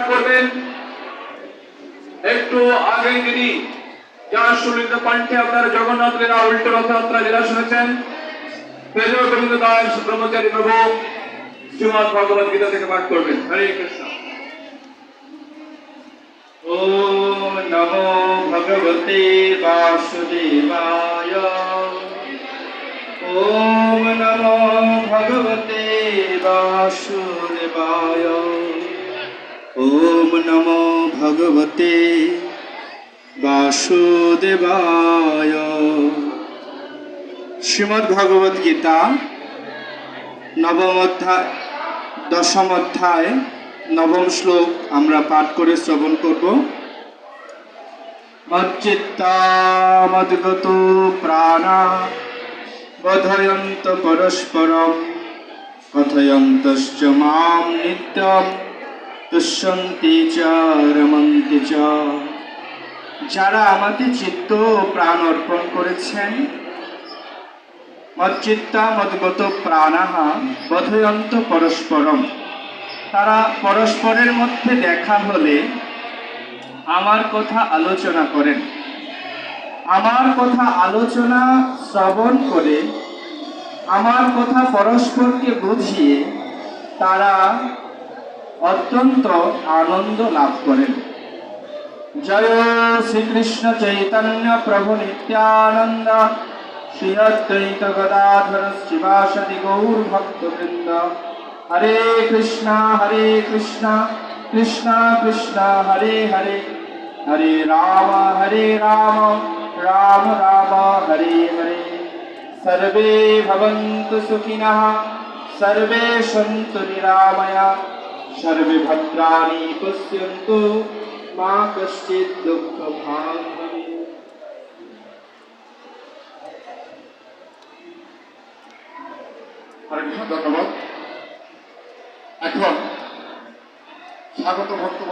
করবেন। একটু আগে যিনি যার সুলিত কণ্ঠে আপনারা জগন্নাথ লীলা উল্টো রথযাত্রা জেলা শুনেছেন, তেজো গোবিন্দ দাস ব্রহ্মচারী প্রভু শ্রীমদ ভগবত গীতা থেকে পাঠ করবেন। হরে কৃষ্ণ। ওম নমো ভগবতে বাসুদেবায়। ওম নমো ভগবতে বাসুদেবায়। ওম নমো ভগবতে বাসুদেবায়। শ্রীমদ্ ভগবত গীতা নবম অধ্যায়, দশম অধ্যায়, নবম শ্লোক আমরা পাঠ করে শ্রবণ করব। মচ্চিত্তা মদ্গত প্রাণা বোধয়ন্ত পরস্পরম কথয়ন্তশ্চ মাম নিত্যম তুষ্যন্তি চ রমন্তি চ। যারা আমাতে চিত্ত ও প্রাণ অর্পণ করেছেন, মচ্চিত্তা মদ্গত প্রাণাহা বোধয়ন্ত পরস্পরম, তারা পরস্পরের মধ্যে দেখা হলে আমার কথা আলোচনা করেন। আমার কথা আলোচনা শ্রবণ করে আমার কথা পরস্পরকে বুঝিয়ে তারা অত্যন্ত আনন্দ লাভ করেন। জয় শ্রীকৃষ্ণ চৈতন্য প্রভু নিত্যানন্দ শ্রী অদ্বৈত গদাধর শিবাসাদি গৌর ভক্তবৃন্দ। হরে কৃষ্ণ কৃষ্ণ কৃষ্ণ হরে হরে, হরে রাম রাম রাম হরে হরে। সর্বে ভবন্তু সুখিনঃ, সর্বে সন্তু নিরাময়া, সর্বে ভদ্রাণি পশ্যন্তু, মা কশ্চিৎ দুঃখভাগ্ ভবেৎ। হরে কৃষ্ণ, ধন্যবাদ। এখন স্বাগত বক্তব্য